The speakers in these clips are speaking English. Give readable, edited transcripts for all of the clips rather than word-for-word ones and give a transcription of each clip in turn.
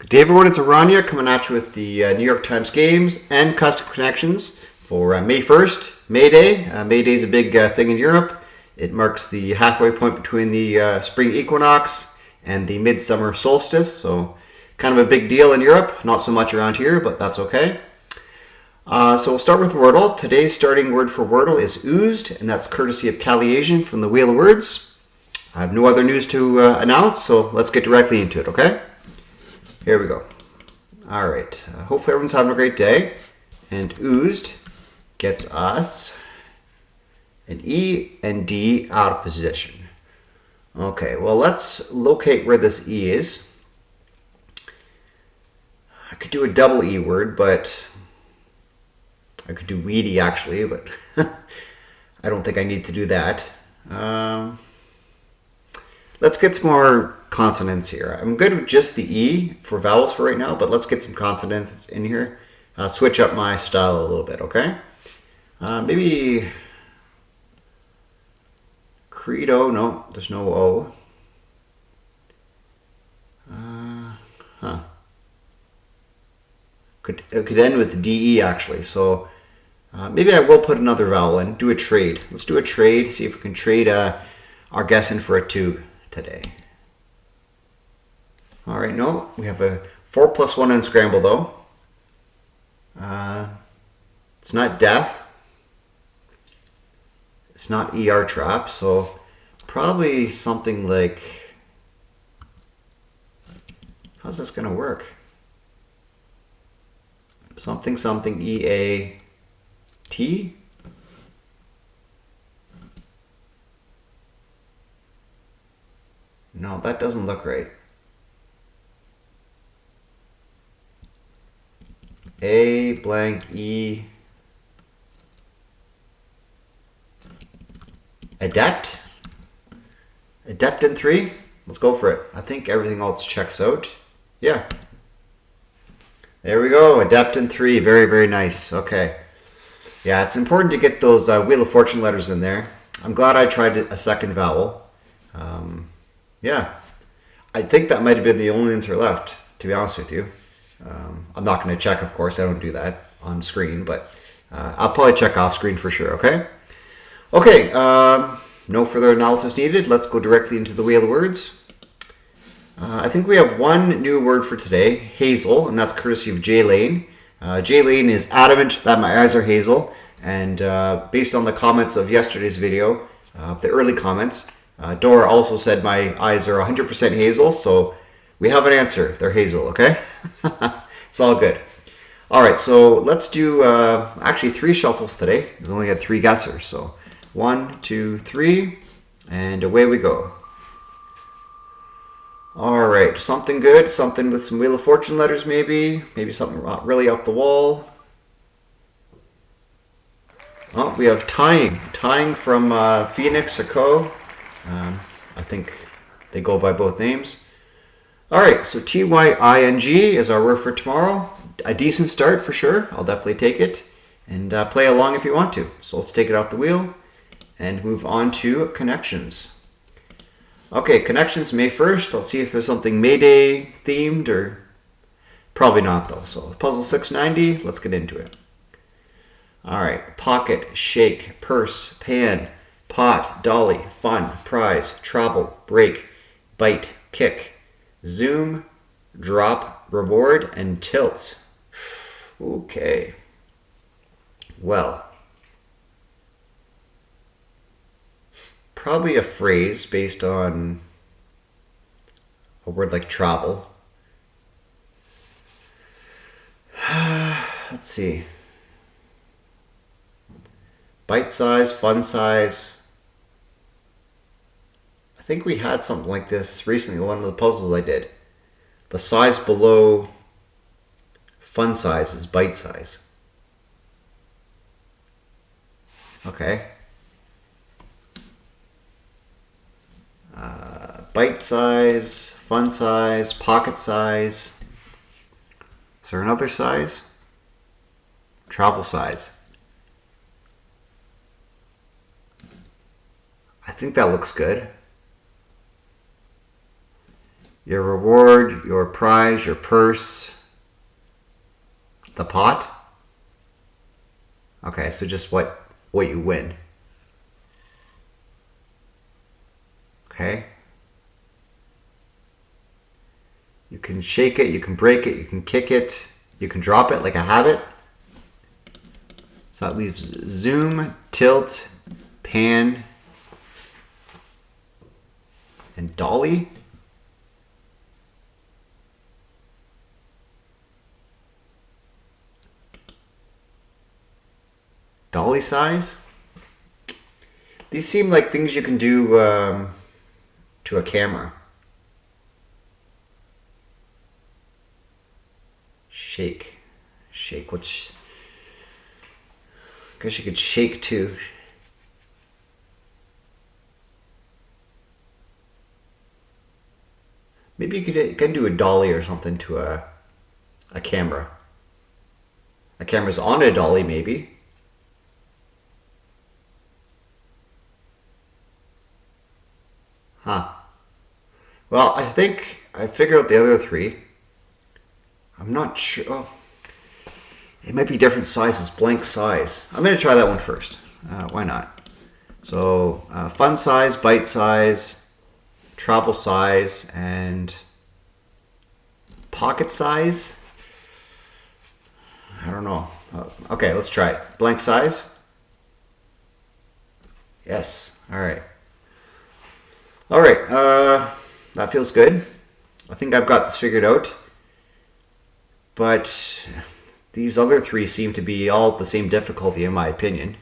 Good day everyone, it's Aranya coming at you with the New York Times Games and Custom Connections for May 1st, May Day. May Day is a big thing in Europe. It marks the halfway point between the spring equinox and the midsummer solstice, so kind of a big deal in Europe. Not so much around here, but that's okay. So we'll start with Wordle. Today's starting word for Wordle is oozed, and that's courtesy of Caliasian from the Wheel of Words. I have no other news to announce, so let's get directly into it, okay? Here we go. All right. Hopefully everyone's having a great day. And oozed gets us an E and D out of position. Okay, well, let's locate where this E is. I could do a double E word, but I could do weedy actually, but I don't think I need to do that. Let's get some more consonants here. I'm good with just the E for vowels for right now, but let's get some consonants in here. Switch up my style a little bit, okay? Maybe credo, no, there's no O. It could end with DE actually, so maybe I will put another vowel in, do a trade. Let's do a trade, see if we can trade our guess in for a 2 today. All right, no, we have a 4 + 1 unscramble though. It's not death. It's not ER trap, so probably something like, how's this gonna work? Something something EAT? No, that doesn't look right. A blank E. Adept? Adept in 3? Let's go for it. I think everything else checks out. Yeah. There we go. Adept in 3. Very, very nice. Okay. Yeah, it's important to get those Wheel of Fortune letters in there. I'm glad I tried a second vowel. Yeah. I think that might have been the only answer left, to be honest with you. I'm not going to check, of course. I don't do that on screen, but I'll probably check off screen for sure, okay? Okay, no further analysis needed. Let's go directly into the Wheel of Words. I think we have one new word for today, hazel, and that's courtesy of Jay Lane. Jay Lane is adamant that my eyes are hazel, and based on the comments of yesterday's video, the early comments, Dora also said my eyes are 100% hazel, so we have an answer. They're hazel, okay? It's all good. All right, so let's do actually 3 shuffles today. We only had 3 guessers, so 1, 2, 3, and away we go. All right, something good, something with some Wheel of Fortune letters maybe something really off the wall. Oh, we have tying from Phoenix or Co. I think they go by both names. All right, so tying is our word for tomorrow. A decent start for sure. I'll definitely take it. And play along if you want to. So let's take it off the wheel and move on to connections. Okay, connections May 1st. Let's see if there's something May Day themed or probably not though. So puzzle 690, let's get into it. All right, pocket, shake, purse, pan, pot, dolly, fun, prize, travel, break, bite, kick, zoom, drop, reward, and tilt. Okay. Well, probably a phrase based on a word like travel. Let's see. Bite size, fun size. I think we had something like this recently, one of the puzzles I did. The size below fun size is bite size. Okay. Bite size, fun size, pocket size. Is there another size? Travel size. I think that looks good. your reward, your prize, your purse, the pot. Okay, so just what you win. Okay. You can shake it, you can break it, you can kick it, you can drop it like a habit. So that leaves zoom, tilt, pan, and dolly. Dolly size. These seem like things you can do to a camera. Shake. Shake. What's... I guess you could shake too. Maybe you can do a dolly or something to a camera. A camera's on a dolly, maybe. Huh. Well, I think I figured out the other three. I'm not sure. Oh, it might be different sizes, blank size. I'm going to try that one first. Why not? So, fun size, bite size, travel size, and pocket size. I don't know. Okay, let's try it. Blank size. Yes. All right. All right. That feels good. I think I've got this figured out. But these other three seem to be all the same difficulty in my opinion.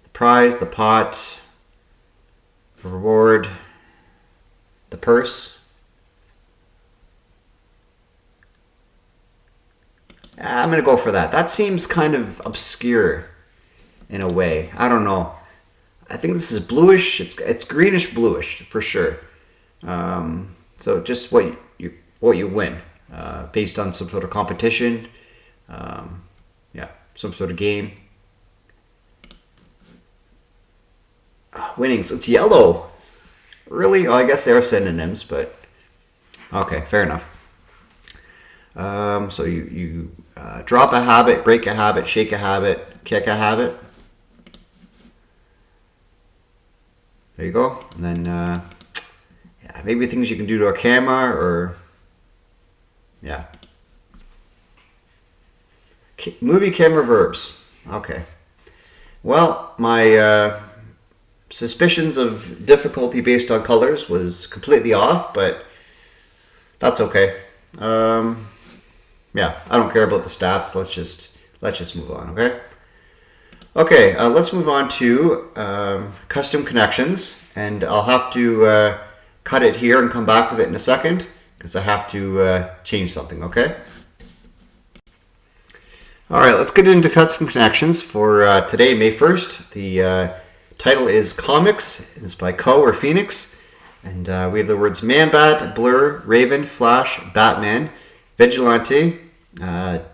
The prize, the pot, the reward, the purse. I'm going to go for that. That seems kind of obscure in a way. I don't know. I think this is bluish. It's greenish bluish for sure. So just what you win based on some sort of competition. Yeah, some sort of game. Winning. So it's yellow. Really? Oh, I guess they are synonyms, but okay, fair enough. So you drop a habit, break a habit, shake a habit, kick a habit. There you go. And then yeah, maybe things you can do to a camera or yeah. Movie camera verbs. Okay. Well, my suspicions of difficulty based on colors was completely off, but that's okay. Yeah, I don't care about the stats. Let's just move on, okay? Okay, let's move on to custom connections, and I'll have to cut it here and come back with it in a second because I have to change something, okay? All right, let's get into custom connections for today, May 1st. The title is Comics. It's by Co or Phoenix. And we have the words Man-Bat, Blur, Raven, Flash, Batman, Vigilante,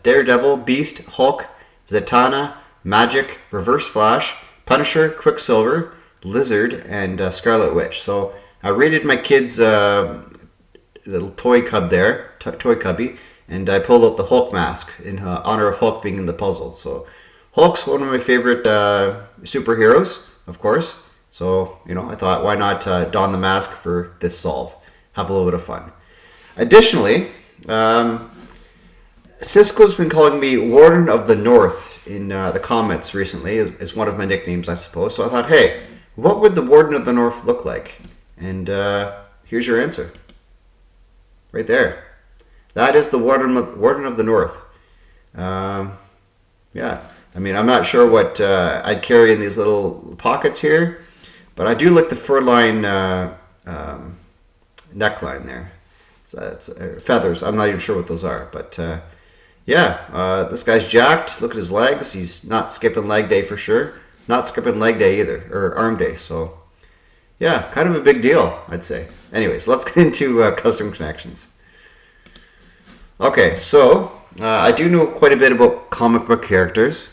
Daredevil, Beast, Hulk, Zatanna, Magic, Reverse Flash, Punisher, Quicksilver, Lizard, and Scarlet Witch. So I rated my kids' little toy cub there, toy cubby, and I pulled out the Hulk mask in honor of Hulk being in the puzzle. So Hulk's one of my favorite superheroes, of course. So, you know, I thought, why not don the mask for this solve? Have a little bit of fun. Additionally, Cisco's been calling me Warden of the North in the comments recently, is one of my nicknames, I suppose. So I thought, hey, what would the Warden of the North look like? And here's your answer. Right there. That is the Warden of the North. Yeah, I mean, I'm not sure what I'd carry in these little pockets here, but I do like the fur-line neckline there. It's feathers. I'm not even sure what those are, but yeah, this guy's jacked. Look at his legs. He's not skipping leg day for sure. Not skipping leg day either, or arm day. So yeah, kind of a big deal, I'd say. Anyways, let's get into custom connections. Okay, so I do know quite a bit about comic book characters.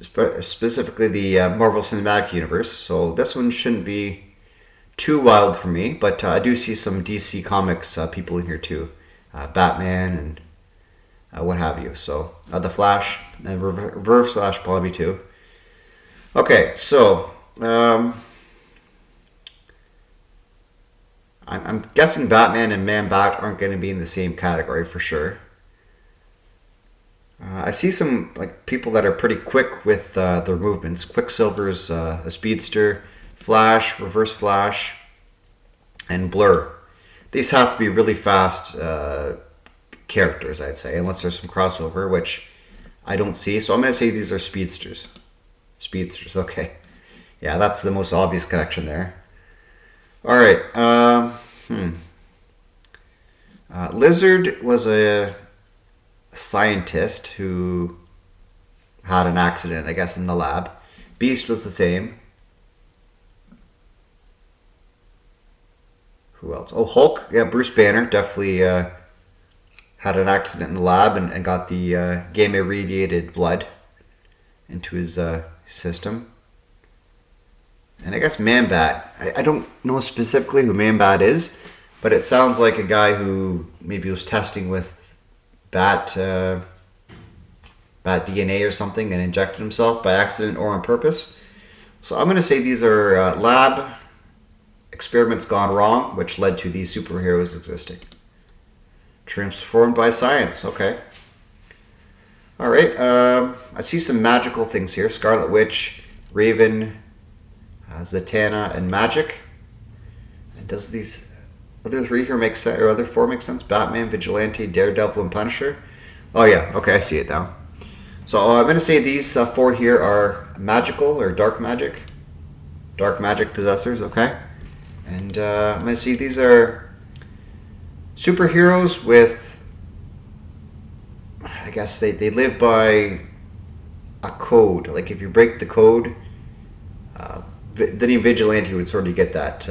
specifically the Marvel Cinematic Universe. So this one shouldn't be too wild for me, but I do see some DC Comics people in here too. Batman and what have you. So the Flash and Reverse Flash probably too. Okay, so I'm guessing Batman and Man-Bat aren't going to be in the same category for sure. I see some like people that are pretty quick with their movements. Quicksilver's a speedster, Flash, Reverse Flash, and Blur. These have to be really fast characters, I'd say, unless there's some crossover, which I don't see. So I'm going to say these are speedsters. Speedsters, okay. Yeah, that's the most obvious connection there. All right. Lizard was a scientist who had an accident, I guess, in the lab. Beast was the same. Who else? Oh, Hulk. Yeah, Bruce Banner definitely had an accident in the lab and got the gamma radiated blood into his system. And I guess Man-Bat. I don't know specifically who Man-Bat is, but it sounds like a guy who maybe was testing with bat DNA or something and injected himself by accident or on purpose. So I'm going to say these are lab experiments gone wrong, which led to these superheroes existing. Transformed by science. Okay. All right. I see some magical things here. Scarlet Witch, Raven, Zatanna, and Magic. And does these other three here make sense, or other four make sense? Batman, Vigilante, Daredevil, and Punisher. Oh yeah. Okay, I see it now. So I'm going to say these four here are magical or dark magic possessors. Okay. And I'm going to see these are superheroes with, I guess they live by a code. Like if you break the code, the name Vigilante would sort of get that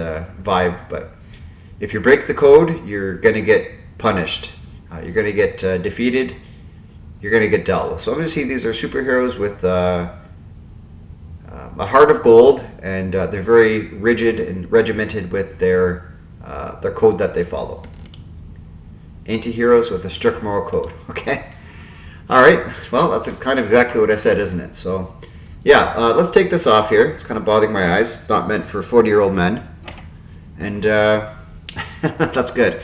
vibe. But if you break the code, you're going to get punished. You're going to get defeated. You're going to get dealt with. So I'm going to see these are superheroes with a heart of gold, and they're very rigid and regimented with their code that they follow. Anti-heroes with a strict moral code. Okay. All right. Well, that's kind of exactly what I said, isn't it? So, yeah. Let's take this off here. It's kind of bothering my eyes. It's not meant for 40-year-old men, and that's good.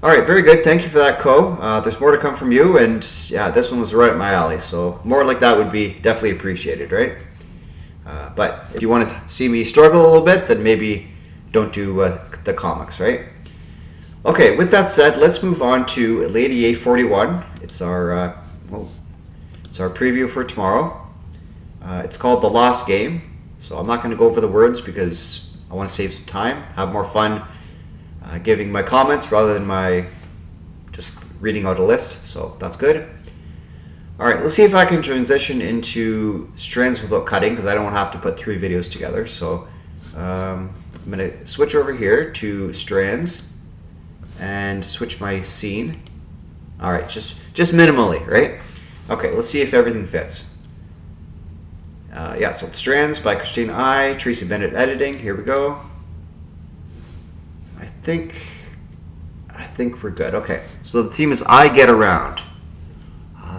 All right. Very good. Thank you for that, Co. There's more to come from you, and yeah, this one was right up my alley. So more like that would be definitely appreciated, right? But if you want to see me struggle a little bit, then maybe don't do the comics, right? Okay, with that said, let's move on to Lady A41. It's our preview for tomorrow. It's called The Lost Game. So I'm not going to go over the words because I want to save some time, have more fun giving my comments rather than my just reading out a list. So that's good. All right, let's see if I can transition into strands without cutting because I don't want to have to put 3 videos together. So I'm going to switch over here to strands and switch my scene. All right, just minimally, right? Okay, let's see if everything fits. Yeah, so it's Strands by Christina I, Tracy Bennett editing. Here we go. I think we're good. Okay, so the theme is I Get Around.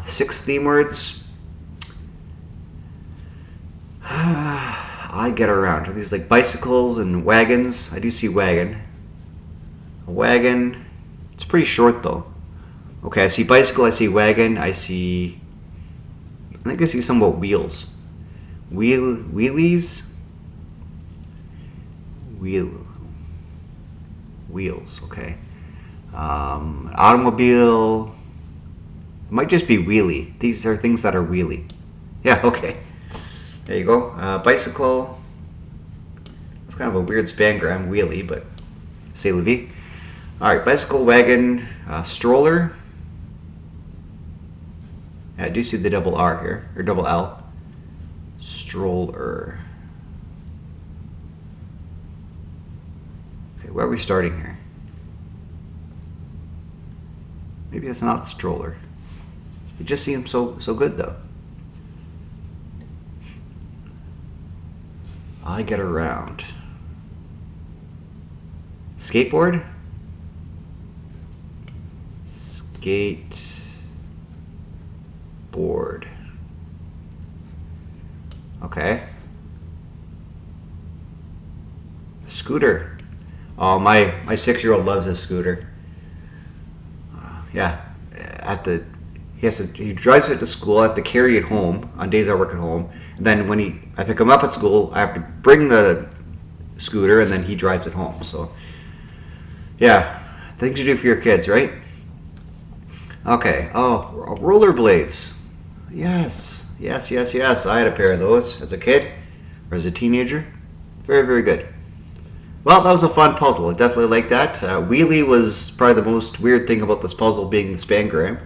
6 theme words. I get around. Are these like bicycles and wagons? I do see wagon. A wagon. It's pretty short though. Okay, I see bicycle, I see wagon, I think I see some about wheels. Wheelies? Wheels, okay. Automobile. It might just be wheelie. These are things that are wheelie. Yeah, okay. There you go. Bicycle. That's kind of a weird spangram, wheelie, but c'est la vie. All right, bicycle, wagon, stroller. Yeah, I do see the double R here, or double L. Stroller. Okay, where are we starting here? Maybe it's not stroller. It just seems so good though. I get around. Skateboard? Skateboard. Okay. Scooter. Oh, my 6-year-old loves his scooter. Yeah, he drives it to school. I have to carry it home on days I work at home. And then when I pick him up at school, I have to bring the scooter, and then he drives it home. So, yeah, things you do for your kids, right? Okay. Oh, rollerblades. Yes, yes, yes, yes. I had a pair of those as a kid or as a teenager. Very, very good. Well, that was a fun puzzle. I definitely like that. Wheelie was probably the most weird thing about this puzzle, being the spangram.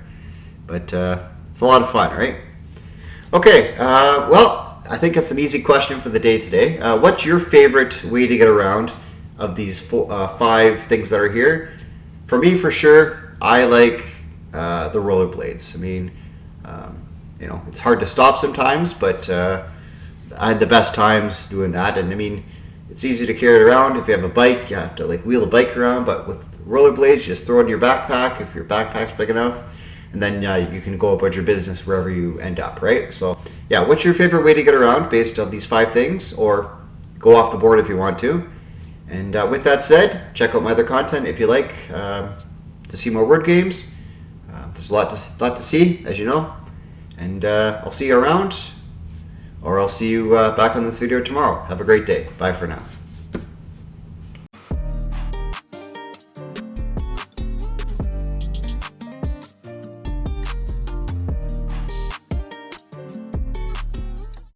But it's a lot of fun, right? Okay, well, I think it's an easy question for the day today. What's your favorite way to get around of these 5 things that are here? For me, for sure, I like the rollerblades. I mean, it's hard to stop sometimes, but I had the best times doing that. And I mean, it's easy to carry it around. If you have a bike, you have to wheel the bike around, but with rollerblades, you just throw it in your backpack if your backpack's big enough, and then you can go about your business wherever you end up, right? So yeah, what's your favorite way to get around based on these 5 things, or go off the board if you want to. And with that said, check out my other content if you like to see more word games. There's a lot to see, as you know, and I'll see you around. Or I'll see you back on this video tomorrow. Have a great day. Bye for now.